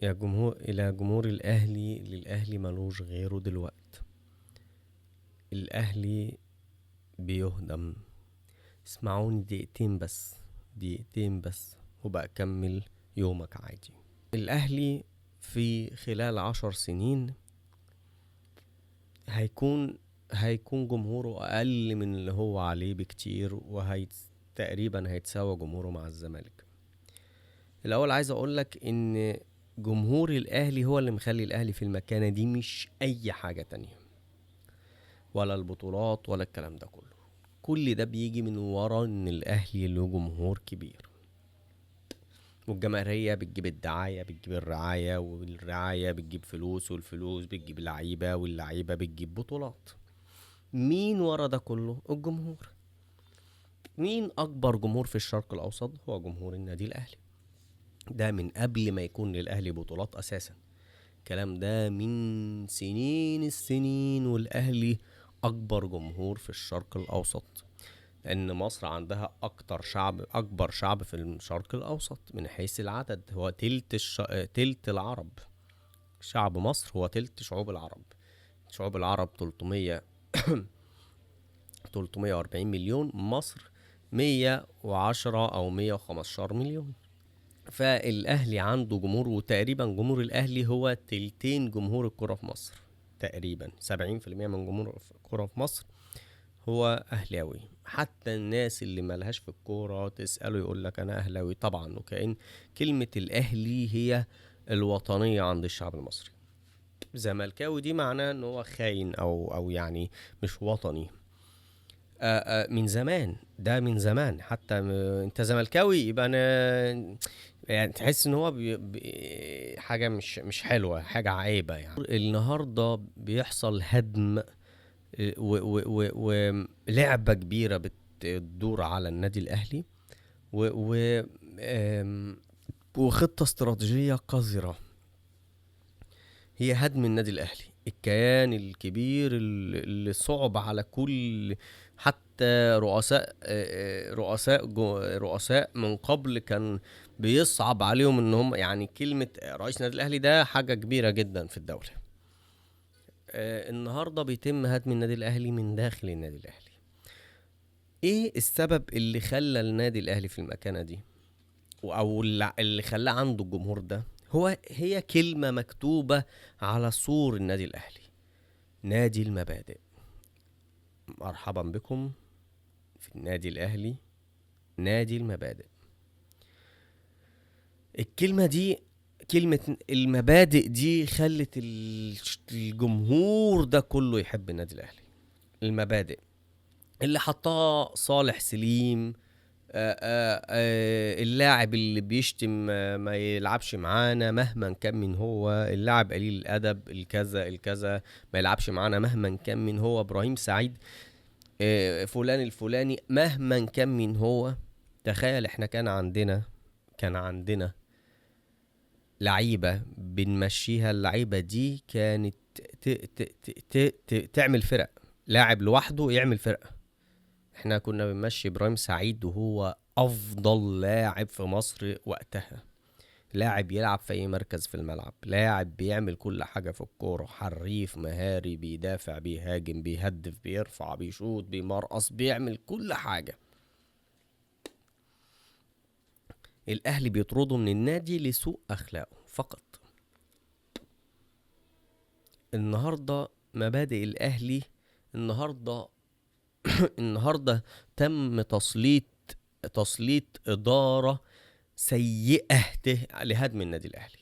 إلى جمهور الأهلي، للأهلي ملوش غيره دلوقت. الأهلي بيهدم. اسمعوني دقيقتين بس، دقيقتين بس، وبقى كمل يومك عادي. الأهلي في خلال 10 سنين هيكون جمهوره أقل من اللي هو عليه بكتير، تقريبا هيتساوى جمهوره مع الزمالك. الأول عايز أقولك إن جمهور الأهلي هو اللي مخلي الأهلي في المكانة دي، مش أي حاجة تانية، ولا البطولات ولا الكلام ده كله. كل ده بيجي من ورا إن الأهلي له جمهور كبير، والجماهيرية بتجيب الدعاية، بتجيب الرعاية، والرعاية بتجيب فلوس، والفلوس بتجيب لعيبة، واللعيبة بتجيب بطولات. مين ورا ده كله؟ الجمهور. مين أكبر جمهور في الشرق الأوسط؟ هو جمهور النادي الأهلي. ده من قبل ما يكون للأهلي بطولات أساسا. الكلام ده من سنين السنين، والأهلي أكبر جمهور في الشرق الأوسط، لأن مصر عندها أكبر شعب في الشرق الأوسط من حيث العدد. هو تلت العرب. شعب مصر هو تلت شعوب العرب. شعوب العرب 340 مليون، مصر 110 أو 115 مليون. فالأهلي عنده جمهور، وتقريبا جمهور الأهلي هو تلتين جمهور الكرة في مصر. تقريبا 70% من جمهور الكرة في مصر هو أهلاوي. حتى الناس اللي ملهاش في الكورة تسأله يقولك أنا أهلاوي طبعا، وكأن كلمة الأهلي هي الوطنية عند الشعب المصري. زملكاوي دي معناه ان هو خاين او يعني مش وطني. من زمان، ده من زمان. حتى انت زملكاوي يبقى انا، يعني تحس ان هو حاجه مش حلوه، حاجه عيبه. يعني النهارده بيحصل هدم، ولعبه كبيره بتدور على النادي الاهلي، و و آم، وخطه استراتيجيه قذره هي هدم النادي الاهلي، الكيان الكبير اللي صعب على كل، حتى رؤساء من قبل كان بيصعب عليهم ان هم، يعني كلمة رئيس النادي الاهلي ده حاجة كبيرة جدا في الدولة. النهاردة بيتم هدم النادي الاهلي من داخل النادي الاهلي. ايه السبب اللي خلى النادي الاهلي في المكانة دي، او اللي خلاه عنده الجمهور ده؟ هي كلمة مكتوبة على سور النادي الأهلي: نادي المبادئ. مرحبا بكم في النادي الأهلي، نادي المبادئ. الكلمة دي، كلمة المبادئ دي، خلت الجمهور ده كله يحب النادي الأهلي. المبادئ اللي حطها صالح سليم، اللاعب اللي بيشتم ما يلعبش معانا مهما كان من هو، اللاعب قليل الادب الكذا ما يلعبش معانا مهما كان من هو، ابراهيم سعيد فلان الفلاني مهما كان من هو. تخيل احنا كان عندنا لعيبة بنمشيها، اللعيبة دي كانت تعمل فرق، لاعب لوحده يعمل فرقة. احنا كنا بنمشي ابراهيم سعيد وهو افضل لاعب في مصر وقتها. لاعب يلعب في اي مركز في الملعب، لاعب بيعمل كل حاجة في الكورة، حريف مهاري، بيدافع، بيهاجم، بيهدف، بيرفع، بيشوط، بيمرقص، بيعمل كل حاجة. الاهلي بيطرده من النادي لسوء اخلاقه فقط. النهاردة مبادئ الاهلي، النهاردة النهاردة تم تسليط إدارة سيئة لهدم النادي الأهلي.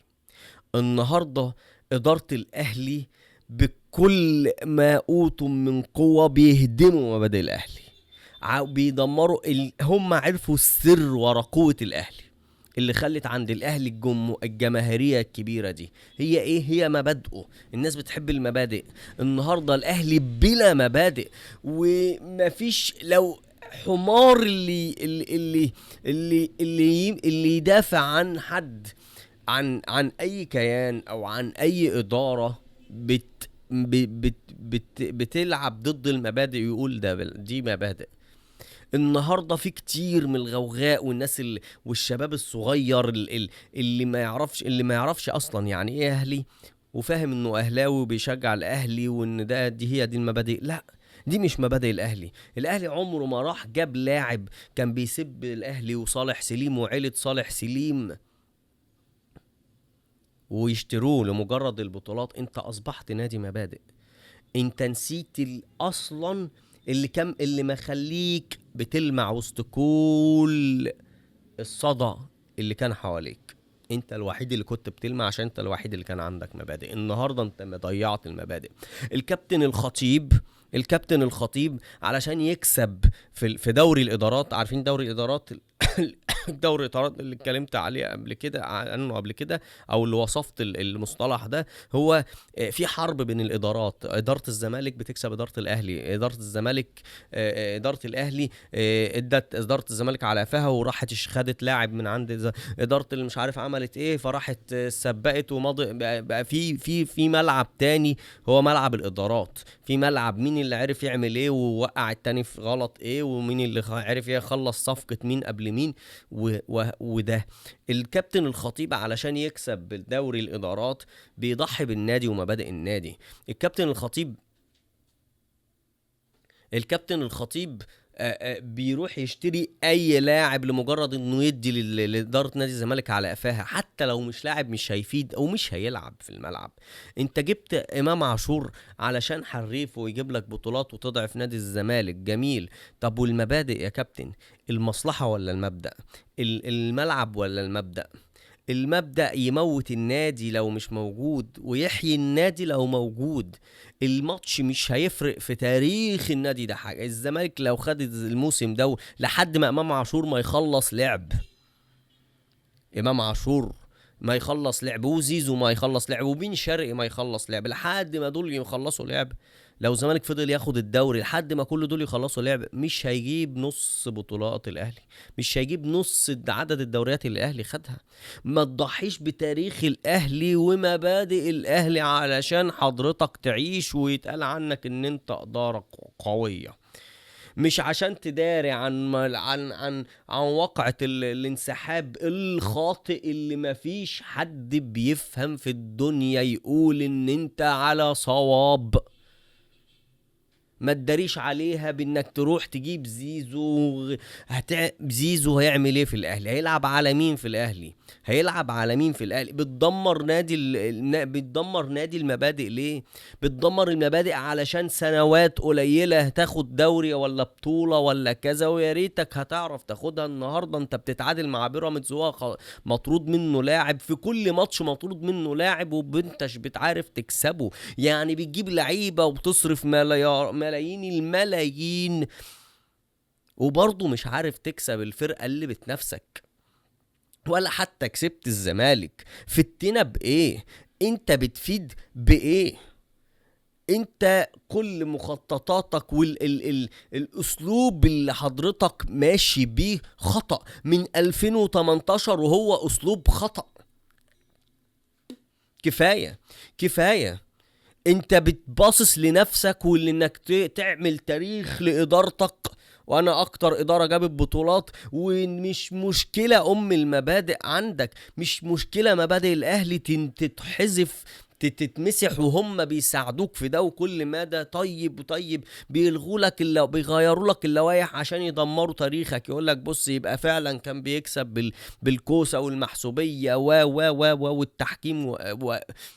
النهاردة إدارة الأهلي بكل ما أوتوا من قوة بيهدموا مبادئ الأهلي، بيدمروا هم عرفوا السر ورا قوة الأهلي اللي خلت عند الاهلي الجماهيريه الكبيره دي. هي ايه؟ هي مبادئه. الناس بتحب المبادئ. النهارده الاهلي بلا مبادئ، ومفيش لو حمار اللي يدافع عن حد، عن اي كيان او عن اي اداره بتلعب ضد المبادئ، يقول دي مبادئ. النهارده في كتير من الغوغاء والناس والشباب الصغير اللي ما يعرفش اصلا يعني ايه اهلي، وفاهم انه اهلاوي وبيشجع الاهلي وان دي المبادئ. لا، دي مش مبادئ الاهلي. الاهلي عمره ما راح جاب لاعب كان بيسب الاهلي وصالح سليم وعيلة صالح سليم ويشتروه لمجرد البطولات. انت اصبحت نادي مبادئ. انت نسيت اصلا اللي مخليك بتلمع وسط كل الصدى اللي كان حواليك. انت الوحيد اللي كنت بتلمع عشان انت الوحيد اللي كان عندك مبادئ. النهارده انت ضيعت المبادئ. الكابتن الخطيب علشان يكسب في دوري الادارات. عارفين دوري الادارات؟ الدوري الادارات اللي اتكلمت عليه عنه قبل كده، او اللي وصفت المصطلح ده، هو في حرب بين الادارات. اداره الزمالك بتكسب اداره الاهلي، اداره الزمالك اداره الاهلي ادت اداره الزمالك على قفاها وراحت خدت لاعب من عند اداره اللي مش عارف عملت ايه، فراحت سبقت ومضى. بقى في ملعب تاني هو ملعب الادارات. في ملعب مين اللي عرف يعمل ايه ووقع التاني في غلط ايه، ومين اللي عرف يخلص صفقه مين قبل مين. وده الكابتن الخطيب علشان يكسب بالدوري الادارات بيضحي بالنادي ومبادئ النادي. الكابتن الخطيب بيروح يشتري اي لاعب لمجرد انه يدي لاداره نادي الزمالك على قفاها، حتى لو مش لاعب مش هيفيد او مش هيلعب في الملعب. انت جبت امام عاشور علشان حريف ويجيب لك بطولات وتضعف نادي الزمالك، جميل. طب والمبادئ يا كابتن؟ المصلحه ولا المبدأ؟ الملعب ولا المبدأ؟ المبدأ يموت النادي لو مش موجود ويحيي النادي لو موجود. الماتش مش هيفرق في تاريخ النادي ده حاجة. الزمالك لو خد الموسم ده لحد ما امام عاشور ما يخلص لعب، وزيزو ما يخلص لعب، وبين شرقي ما يخلص لعب، لحد ما دول يخلصوا لعب. لو الزمالك فضل ياخد الدوري لحد ما كل دول يخلصوا لعب، مش هيجيب نص بطولات الاهلي، مش هيجيب نص عدد الدوريات اللي الاهلي خدها. ما تضحيش بتاريخ الاهلي ومبادئ الاهلي علشان حضرتك تعيش ويتقال عنك ان انت ادارة قوية، مش عشان تداري عن واقعة الانسحاب الخاطئ اللي مفيش حد بيفهم في الدنيا يقول ان انت على صواب. ما تداريش عليها بانك تروح تجيب زيزو. زيزو هيعمل ايه في الاهلي؟ هيلعب على مين في الاهلي؟ بتدمر نادي المبادئ ليه؟ بتدمر المبادئ علشان سنوات قليلة تاخد دوري ولا بطولة ولا كذا، ويا ريتك هتعرف تاخدها. النهاردة انت بتتعادل مع بيراميدز وهو مطرود منه لاعب في كل ماتش، مطرود منه لاعب وبنتش بتعرف تكسبه. يعني بتجيب لعيبة وبتصرف ملايين الملايين وبرضه مش عارف تكسب الفرقة اللي بتنافسك، ولا حتى كسبت الزمالك. فتنا بإيه؟ انت بتفيد بإيه؟ انت كل مخططاتك والاسلوب اللي حضرتك ماشي بيه خطأ من 2018، وهو اسلوب خطأ. كفاية. انت بتباصص لنفسك ولانك تعمل تاريخ لادارتك، وانا اكتر ادارة جابت بطولات. ومش مشكلة المبادئ عندك، مش مشكلة مبادئ الاهلي تتحذف تتمسح وهم بيساعدوك في ده وكل مدى. طيب بيغيروا لك اللوائح عشان يدمروا تاريخك. يقول لك بص، يبقى فعلا كان بيكسب بالكوسه والمحسوبيه والتحكيم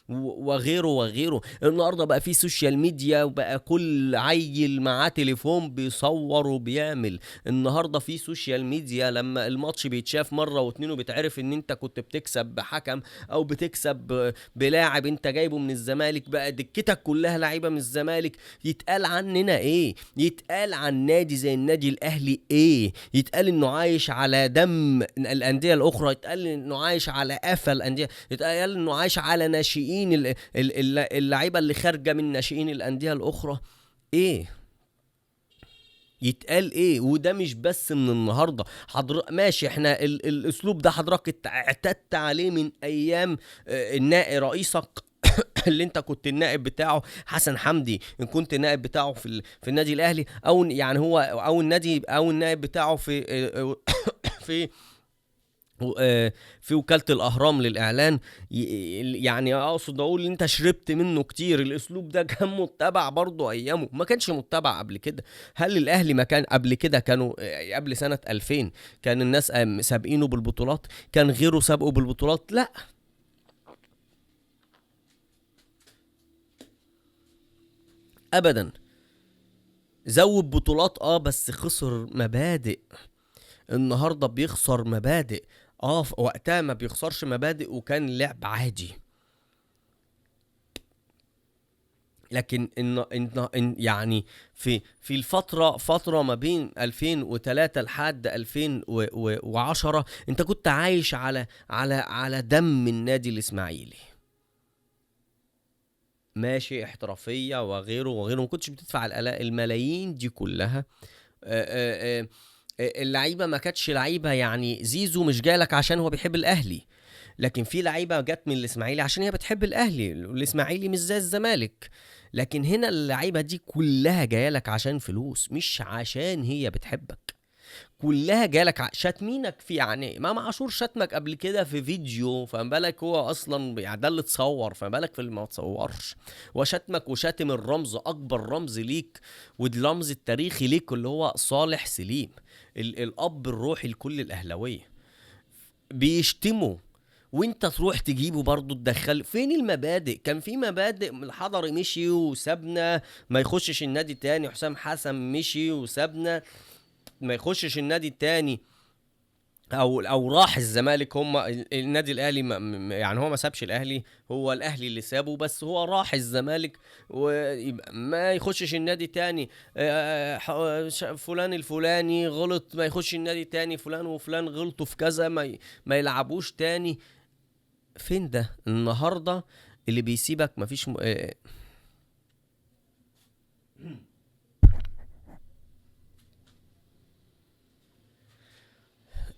وغيره. النهارده بقى في سوشيال ميديا، وبقى كل عيل معاه تليفون بيصور وبيعمل. النهارده في سوشيال ميديا لما الماتش بيتشاف مره واتنين وبتعرف ان انت كنت بتكسب بحكم او بتكسب بلاعب انت جايبه من الزمالك، بقى دكتك كلها لعيبه من الزمالك. يتقال عننا ايه؟ يتقال عن نادي زي النادي الاهلي ايه؟ يتقال انه عايش على دم الانديه الاخرى، يتقال انه عايش على قفا الانديه، يتقال انه عايش على ناشئين اللعيبه اللي خارجه من ناشئين الانديه الاخرى. ايه يتقال ايه؟ وده مش بس من النهارده. ماشي، احنا الاسلوب ده حضرتك اعتدت عليه من ايام رئيسك اللي انت كنت النائب بتاعه، حسن حمدي، ان كنت النائب بتاعه في النادي الاهلي، او يعني هو او النادي او النائب بتاعه في في وكالة الأهرام للإعلان. يعني أقصد أقول إن أنت شربت منه كتير. الأسلوب ده كان متبع برضه أيامه، ما كانش متبع قبل كده. هل الأهلي ما كان قبل كده كانوا قبل سنة 2000 كان الناس سابقينه بالبطولات؟ كان غيره سابقه بالبطولات؟ لا أبدا. زود بطولات بس خسر مبادئ. النهارده بيخسر مبادئ. في وقتها ما بيخسرش مبادئ وكان لعب عادي. لكن يعني في فترة ما بين 2003 لحد 2010 انت كنت عايش على دم النادي الاسماعيلي، ماشي، احترافية وغيره وغيره، ما كنتش بتدفع الملايين دي كلها. اللعيبة ما كانتش لعيبة. يعني زيزو مش جالك عشان هو بيحب الاهلي، لكن في لعيبه جت من الاسماعيلي عشان هي بتحب الاهلي. الاسماعيلي مش زي الزمالك. لكن هنا اللعيبه دي كلها جايه لك عشان فلوس، مش عشان هي بتحبك. كلها جالك شاتمينك في، يعني امام عاشور شتمك قبل كده في فيديو، فما بالك هو اصلا يعني ده اللي اتصور، فما بالك في اللي ما اتصورش. وشتمك وشاتم الرمز، اكبر رمز ليك والرمز التاريخي ليك اللي هو صالح سليم، الاب الروحي لكل الاهلاويه. بيشتموا وانت تروح تجيبه برضه تدخل. فين المبادئ؟ كان في مبادئ. الحضري مشي وسابنا ما يخشش النادي تاني، حسام حسن مشي وسابنا ما يخشش النادي التاني، او راح الزمالك. هم النادي الاهلي يعني هو ما سابش الاهلي، هو الاهلي اللي سابه، بس هو راح الزمالك وما يخشش النادي تاني. فلان الفلاني غلط ما يخش النادي تاني، فلان وفلان غلطوا في كذا ما يلعبوش تاني. فين ده النهارده اللي بيسيبك؟ مفيش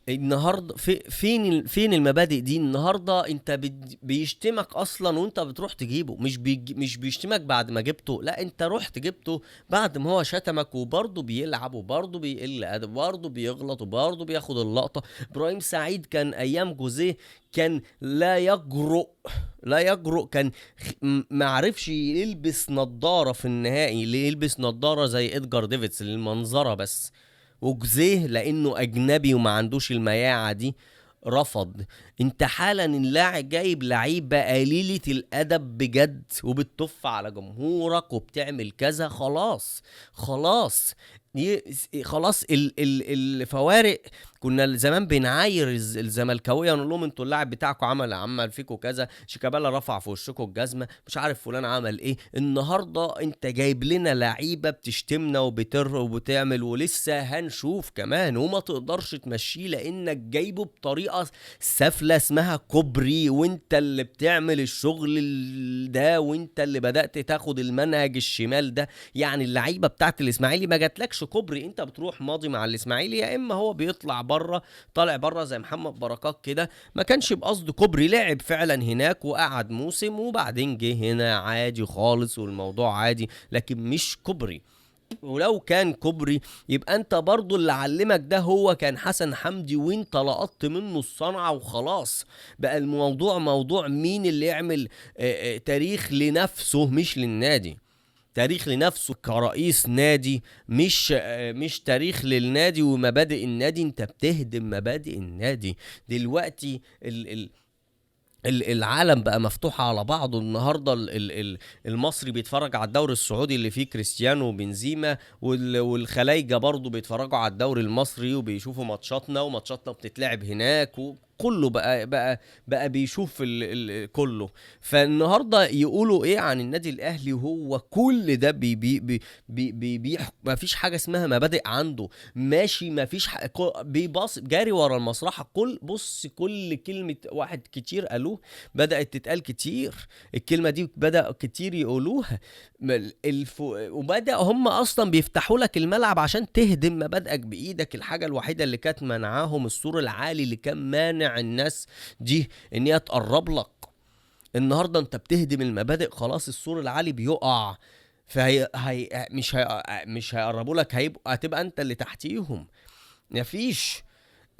النهارده فين المبادئ دي النهارده؟ انت بيشتمك اصلا وانت بتروح تجيبه، مش بيشتمك بعد ما جبته، لا انت رحت جبته بعد ما هو شتمك، وبرضه بيلعب وبرضه بيقل ادب وبرضه بيغلط وبرضه بياخد اللقطه. ابراهيم سعيد كان ايام جوزيه كان لا يجرؤ كان ما عرفش يلبس نظاره في النهائي، اللي يلبس نظاره زي ادجار ديفيدز للمنظره بس. وجزيه لانه اجنبي وما عندوش المياعة دي رفض. انت حالا اللاعب جايب لعيبه قليله الادب بجد وبتطف على جمهورك وبتعمل كذا. خلاص خلاص الفوارق. كنا زمان بنعاير الزملكاويه ونقول لهم انتوا اللاعب بتاعكم عمل فيكم كذا، شيكابالا رفع في وشكم الجزمه، مش عارف فلان عمل ايه. النهارده انت جايب لنا لعيبه بتشتمنا وبتعمل، ولسه هنشوف كمان، وما تقدرش تمشيه لانك جايبه بطريقه سافله اسمها كوبري، وانت اللي بتعمل الشغل ده، وانت اللي بدأت تاخد المنهج الشمال ده. يعني اللعيبه بتاعت الاسماعيلي ما جاتلكش كوبري، انت بتروح ماضي مع الاسماعيلي، يا اما هو بيطلع طالع بره زي محمد بركات كده، ما كانش بقصد كوبري، لعب فعلا هناك وقعد موسم وبعدين جه هنا عادي خالص والموضوع عادي، لكن مش كوبري. ولو كان كوبري يبقى انت برضو اللي علمك ده هو كان حسن حمدي، وانت لقطت منه الصنعة وخلاص. بقى الموضوع موضوع مين اللي يعمل تاريخ لنفسه مش للنادي، تاريخ لنفسه كرئيس نادي، مش تاريخ للنادي ومبادئ النادي. انت بتهدم مبادئ النادي دلوقتي. العالم بقى مفتوح على بعضه النهارده. المصري بيتفرج على الدوري السعودي اللي فيه كريستيانو وبنزيما، والخلايجه برضه بيتفرجوا على الدوري المصري وبيشوفوا ماتشاتنا، وماتشاتنا بتتلعب هناك، كله بقى بيشوف كله. فالنهارده يقولوا ايه عن النادي الاهلي؟ وهو كل ده ما فيش حاجه اسمها مبادئ عنده، ماشي، ما فيش بيباص جاري ورا المصلحه. كل كلمه واحد كتير قالوه بدات تتقال كتير. الكلمه دي بدا كتير يقولوها. وبدا هم اصلا بيفتحوا لك الملعب عشان تهدم مبادئك بايدك. الحاجه الوحيده اللي كانت منعاهم السور العالي اللي كان مانع الناس دي ان هي تقرب لك. النهارده انت بتهدم المبادئ، خلاص السور العالي بيقع، فهي مش هيقربوا لك، هتبقى انت اللي تحتيهم. مفيش.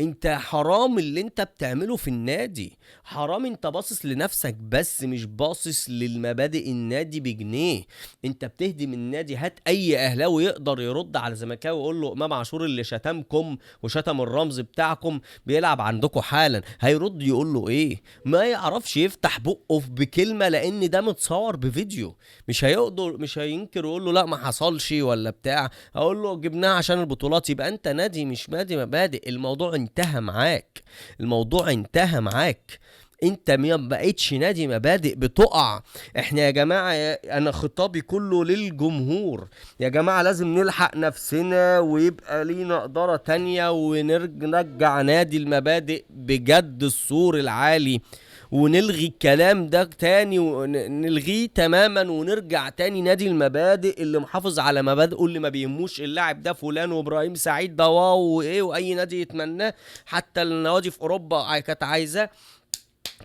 انت حرام اللي انت بتعمله في النادي، حرام. انت باصص لنفسك بس، مش باصص للمبادئ النادي بجنيه. انت بتهدم النادي. هات اي اهلاوي يقدر يرد على زملكاوي ويقول له امام عاشور اللي شتمكم وشتم الرمز بتاعكم بيلعب عندكم حالا، هيرد يقول له ايه؟ ما يعرفش يفتح بقه بكلمة، لان ده متصور بفيديو. مش هيقدر، مش هينكر ويقول له لا ما حصلش ولا بتاع. اقول له جبناها عشان البطولات. يبقى انت نادي مش نادي مبادئ. الموضوع انتهى معاك، الموضوع انتهى معاك. انت ما بقيتش نادي مبادئ بتقع. احنا يا جماعة، انا خطابي كله للجمهور، يا جماعة لازم نلحق نفسنا ويبقى لينا ادارة تانية ونرجع نادي المبادئ بجد، السور العالي، ونلغي الكلام ده تاني ونلغيه تماما، ونرجع تاني نادي المبادئ اللي محافظ على مبادئه، اللي ما بيهموش اللاعب ده فلان وابراهيم سعيد ده واو وايه، واي نادي يتمناه، حتى النوادي في اوروبا كانت عايزاه.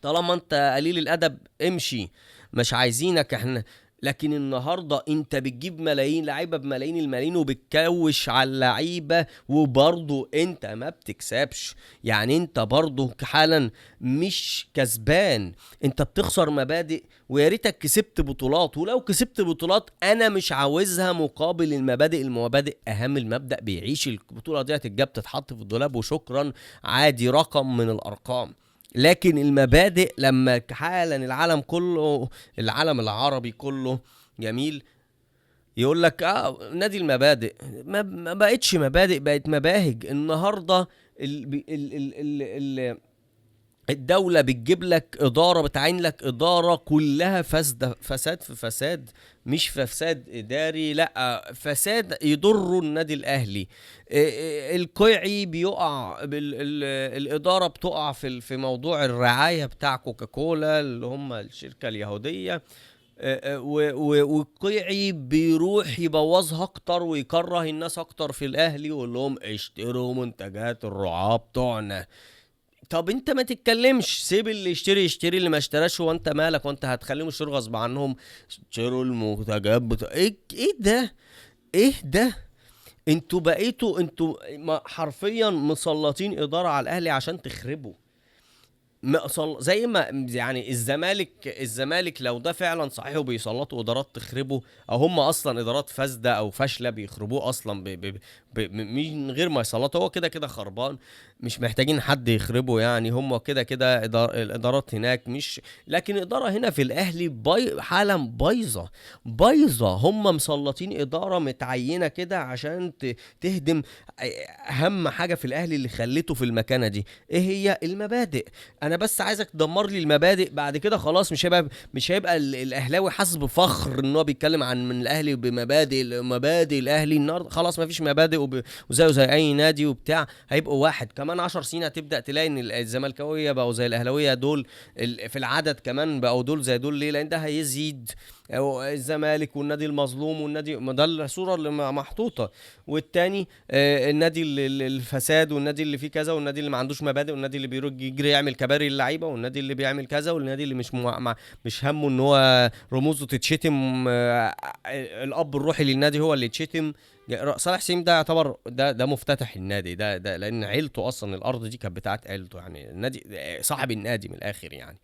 طالما انت قليل الادب امشي، مش عايزينك احنا. لكن النهارده انت بتجيب ملايين لعيبه بملايين الملايين، وبتكوش على اللعيبه، وبرضه انت ما بتكسبش. يعني انت برضه حالا مش كسبان، انت بتخسر مبادئ. ويا ريتك كسبت بطولات، ولو كسبت بطولات انا مش عاوزها مقابل المبادئ. المبادئ اهم، المبدأ بيعيش. البطوله دي هتتجاب تتحط في الدولاب وشكرا، عادي، رقم من الارقام. لكن المبادئ لما حالا العالم كله، العالم العربي كله جميل، يقول لك نادي المبادئ، ما بقتش مبادئ، بقت مباهج. النهارده الدولة بتجيب لك إدارة، بتعين لك إدارة كلها فساد، فساد في فساد، مش فساد إداري، لا فساد يضر النادي الأهلي. القيعي بيقع، الإدارة بتقع في موضوع الرعاية بتاع كوكاكولا اللي هم الشركة اليهودية. والقيعي بيروح يبوظها اكتر ويكره الناس اكتر في الاهلي، ويقول لهم اشتروا منتجات الرعاة بتوعنا. طب انت ما تتكلمش، سيب اللي يشتري، اللي ما اشتراش هو انت مالك؟ وانت هتخليهم يشتروا غصب عنهم؟ اشتروا المنتجات ايه ده؟ ايه ده؟ انتوا بقيتوا انتوا حرفيا مسلطين اداره على الاهلي عشان تخربوا. زي ما يعني الزمالك لو ده فعلا صحيح وبيسلطوا ادارات تخربه، او هم اصلا ادارات فاسده او فاشله بيخربوه اصلا من غير ما يسلطوا، هو كده كده خربان، مش محتاجين حد يخربه. يعني هم كده كده الادارات هناك مش. لكن اداره هنا في الاهلي حالا بايظه بايظه. هم مسلطين اداره متعينه كده عشان تهدم اهم حاجه في الاهلي اللي خلته في المكانه دي. ايه هي؟ المبادئ. انا بس عايزك تدمر لي المبادئ، بعد كده خلاص مش هيبقى الاهلاوي حاسس بفخر ان هو بيتكلم عن من الاهلي مبادئ الاهلي. النهارده خلاص مفيش مبادئ، وزيه زي اي نادي وبتاع. هيبقوا واحد. كمان 10 سنين هتبدا تلاقي ان الزملكاويه بقوا زي الاهلاويه دول، في العدد كمان بقوا دول زي دول. ليه؟ لان ده هيزيد. الزمالك والنادي المظلوم والنادي، ما ده الصوره اللي محطوطه. والتاني النادي الفساد، والنادي اللي فيه كذا، والنادي اللي ما عندوش مبادئ، والنادي اللي بيروح يجري يعمل كباري اللعيبه، والنادي اللي بيعمل كذا، والنادي اللي مش همه ان هو رموزه تتشتم. الاب الروحي للنادي هو اللي يتشتم. صالح سليم ده يعتبر ده مفتتح النادي ده لان عيلته اصلا، الارض دي كانت بتاعت عيلته، يعني النادي صاحب النادي من الاخر يعني.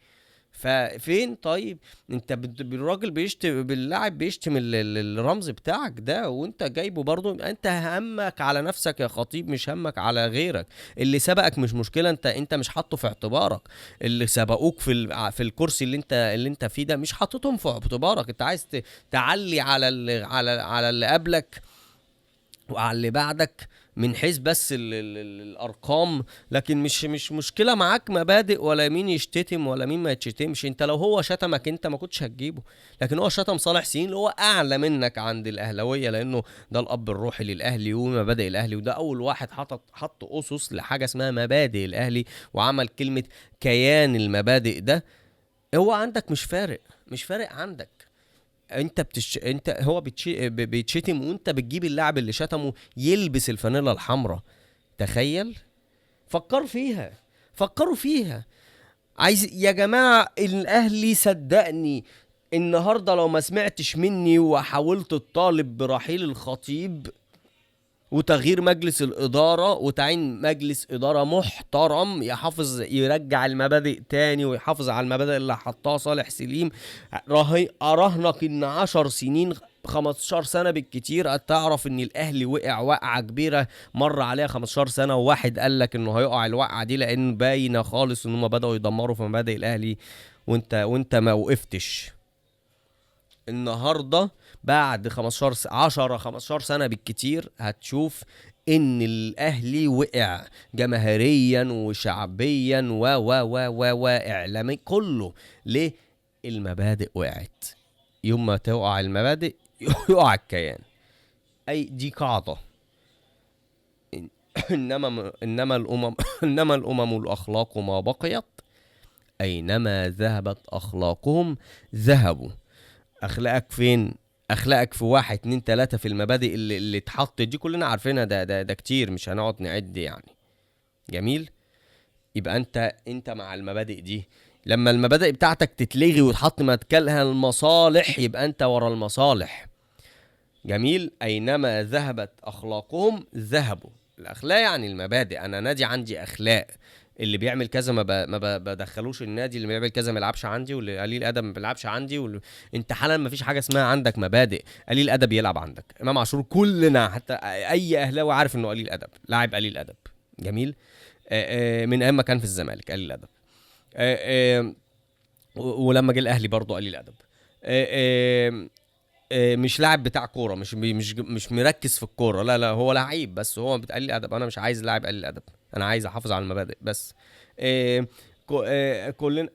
ففين طيب؟ انت بالراجل بيشتم، باللاعب بيشتم الرمز بتاعك ده، وانت جايبه برضه. انت همك على نفسك يا خطيب، مش همك على غيرك. اللي سبقك مش مشكله، انت مش حاطه في اعتبارك. اللي سبقوك في الكرسي اللي انت فيه ده، مش حاططهم في اعتبارك. انت عايز تعلي على اللي قبلك وعلى اللي بعدك من حيث بس الارقام. لكن مش مشكله معاك مبادئ، ولا مين يشتتم ولا مين ما يتشتمش. انت لو هو شتمك انت ما كنتش هتجيبه، لكن هو شتم صالح سين اللي هو اعلى منك عند الاهلاويه، لانه ده الاب الروحي للاهلي ومبادئ الاهلي، وده اول واحد حط اسس لحاجه اسمها مبادئ الاهلي، وعمل كلمه كيان المبادئ ده. هو عندك مش فارق عندك. هو بيتشتم، وانت بتجيب اللاعب اللي شتمه يلبس الفانيلا الحمراء. تخيل. فكروا فيها. عايز يا جماعة الاهلي، صدقني النهاردة لو ما سمعتش مني وحاولت تطالب برحيل الخطيب وتغيير مجلس الإدارة وتعيين مجلس إدارة محترم يحافظ يرجع المبادئ تاني ويحافظ على المبادئ اللي حطها صالح سليم، أراهنك إن 10 سنين 15 سنة بالكتير تعرف إن الأهلي وقع وقعة كبيرة مر عليها 15 سنة، وواحد قال لك إنه هيقع الوقعة دي لأن باينة خالص إن هم بدأوا يدمروا في مبادئ الأهلي، وأنت ما وقفتش. النهارده بعد 15 سنة بالكتير هتشوف ان الاهلي وقع جماهيريا وشعبيا واعلامي كله. ليه؟ المبادئ وقعت. يوم ما توقع المبادئ يقع الكيان. دي قاعدة. انما الامم الاخلاق ما بقيت، اينما ذهبت اخلاقهم ذهبوا. اخلاقك فين؟ اخلاقك في 1 2 3 في المبادئ اللي اتحطت دي كلنا عارفينها، ده كتير مش هنقعد نعد يعني. جميل. يبقى انت مع المبادئ دي. لما المبادئ بتاعتك تتلغي وتحط مكانها المصالح يبقى انت ورا المصالح. جميل. اينما ذهبت اخلاقهم ذهبوا. الاخلاق يعني المبادئ. انا نادي عندي اخلاق، اللي بيعمل كذا ما بدخلوش النادي، اللي بيعمل كذا ما يلعبش عندي، واللي قليل ادب ما بيلعبش عندي، انت حالا ما فيش حاجه اسمها عندك مبادئ. قليل ادب يلعب عندك. امام عاشور كلنا حتى اي اهلاوي عارف انه قليل ادب، لاعب قليل ادب. جميل. من ايام ما كان في الزمالك قليل ادب. ولما جه الاهلي برضه قليل ادب. مش لاعب بتاع كوره، مش مركز في الكوره، لا هو لعيب بس هو قليل ادب. انا مش عايز لاعب قليل ادب، انا عايز احافظ على المبادئ بس. كلنا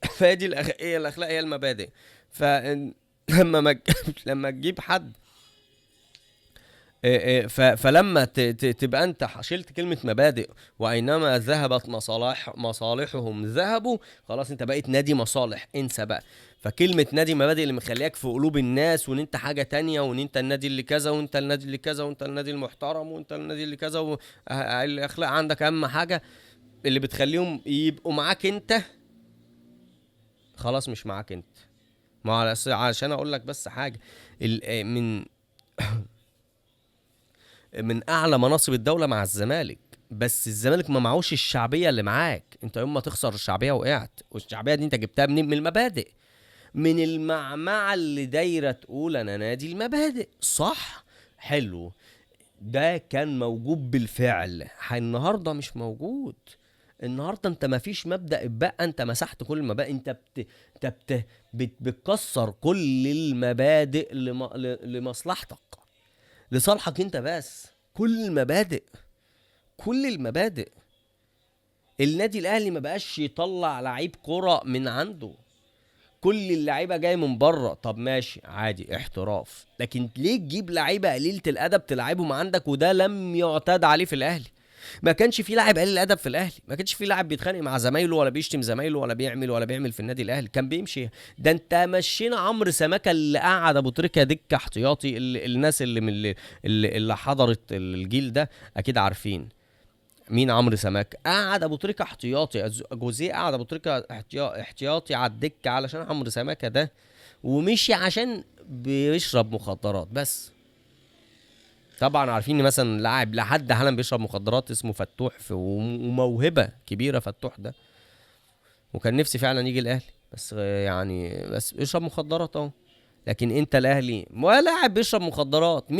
فادي الاخلاق هي المبادئ. فلما لما تجيب حد فلما تبقى انت شلت كلمة مبادئ واينما ذهبت مصالحهم ذهبوا، خلاص انت بقيت نادي مصالح، انسى بقى. فكلمة نادي مبادئ اللي مخليك في قلوب الناس وان انت حاجة تانية، وان انت النادي اللي كذا وانت النادي اللي كذا وانت النادي المحترم وانت النادي اللي كذا الاخلاق عندك اهم حاجة، اللي بتخليهم يبقوا معاك انت خلاص مش معاك انت. ما علشان اقول لك بس حاجة، من اعلى مناصب الدولة مع الزمالك، بس الزمالك ما معوش الشعبية اللي معاك. انت يوم ما تخسر الشعبية وقعت، والشعبية دي انت جبتها منين؟ من المبادئ، من المعمعة اللي دايرة تقول انا نادي المبادئ. صح؟ حلو. ده كان موجود بالفعل، النهاردة مش موجود. النهارده انت ما فيش مبدأ بقى، انت مسحت كل المبادئ. بتكسر كل المبادئ لمصلحتك، لصالحك انت بس. كل المبادئ. النادي الاهلي ما بقاش يطلع لعيب كرة من عنده، كل اللعيبه جايه من بره. طب ماشي عادي احتراف، لكن ليه تجيب لعيبه قليله الادب تلعبهم عندك؟ وده لم يعتاد عليه في الاهلي. ما كانش في لاعب قليل الادب في الاهلي، ما كانش في لاعب بيتخانق مع زمايله ولا بيشتم زمايله ولا بيعمل في النادي الاهلي، كان بيمشي. ده انت مشينا عمرو سماكه اللي قعد ابو تريكه دكه احتياطي. الناس اللي من اللي حضرت الجيل ده اكيد عارفين مين عمرو سماكه. قعد ابو تريكه احتياطي، جوزيه قعد ابو تريكه احتياطي على الدكه علشان عمرو سماكه ده، ومشي عشان بيشرب مخدرات بس. طبعا عارفين ان مثلا لاعب لحد حالا بيشرب مخدرات اسمه فتوح، وموهبه كبيره فتوح ده، وكان نفسي فعلا يجي الاهلي، بس يعني بس بيشرب مخدرات اهو. لكن انت الاهلي لاعب بيشرب مخدرات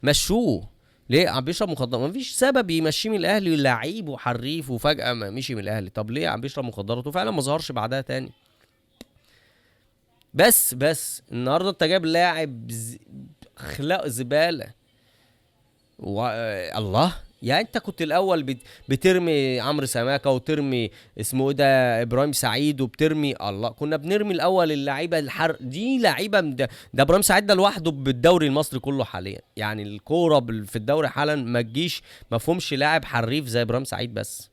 مشوه ليه؟ عم بيشرب مخدرات، مفيش سبب يمشيه من الاهلي، لعيب وحريف وفجاه ما مشي من الاهلي. طب ليه عم بيشرب مخدرات؟ وفعلا ما ظهرش بعدها تاني. بس النهارده انت جايب لاعب اخلاق زباله الله. يعني انت كنت الاول بترمي عمرو سماكه وترمي اسمه ايه ده ابراهيم سعيد، وبترمي الله. كنا بنرمي الاول اللعيبه الحرق دي، لعيبه ده ابراهيم سعيد ده لوحده بالدوري المصري كله حاليا. يعني الكوره في الدوري حالا ما تجيش ما فهمش لاعب حريف زي ابراهيم سعيد بس.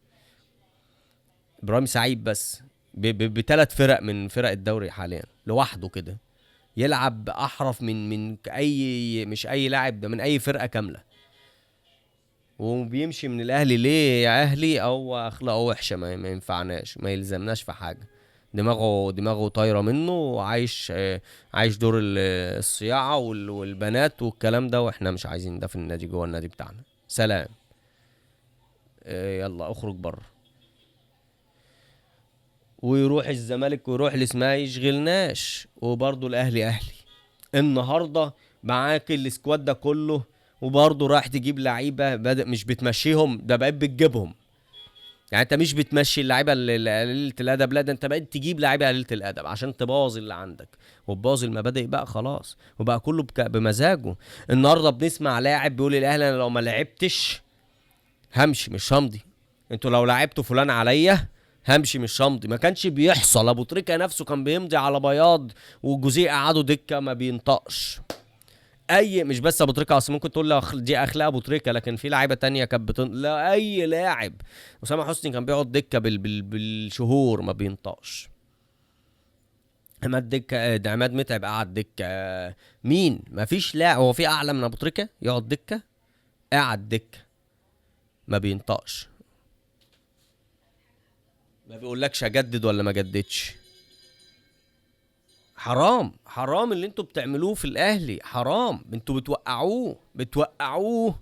ابراهيم سعيد بس بثلاث فرق من فرق الدوري حاليا لوحده كده، يلعب احرف من اي، مش اي لاعب ده، من اي فرقه كامله. وبيمشي من الاهلي ليه يا اهلي، او اخلاقه وحشه ما ينفعناش، ما يلزمناش في حاجه. دماغه طايره منه، وعايش عايش دور الصياعه والبنات والكلام ده، واحنا مش عايزين ده في النادي، جوه النادي بتاعنا. سلام. يلا اخرج بره. ويروح الزمالك ويروح الاسماعيلي ما يشغلناش، وبرضه الاهلي اهلي. النهارده معاك السكواد ده كله، وبرضه رايح تجيب لعيبه بدأ مش بتمشيهم، ده بقيت بتجيبهم. يعني انت مش بتمشي اللعيبه اللي قليله الادب، لا ده انت بقيت تجيب لعيبه قليله الادب عشان تبوظ اللي عندك وتبوظ المبادئ بقى خلاص، وبقى كله بمزاجه. النهارده بنسمع لاعب بيقول الاهلي انا لو ما لعبتش همشي مش همضي، انتوا لو لعبتوا فلان عليا همشي مش همضي. ما كانش بيحصل. ابو تريكه نفسه كان بيمضي على بياض، والجوزيه قعدوا دكه ما بينطقش. اي مش بس ابو تريكه، اصل ممكن تقول دي اخلاق ابو تريكه، لكن في لعيبه تانية كانت لا اي لاعب. اسامه حسني كان بيقعد دكه بالشهور ما بينطقش. عماد دكه، ده عماد متعب قعد دكه. مين؟ ما فيش لاعب هو في اعلى من ابو تريكه يقعد دكه. قعد دكه ما بينطقش، ما بيقولكش اجدد ولا ما جددش. حرام اللي انتوا بتعملوه في الاهلي، حرام. انتوا بتوقعوه.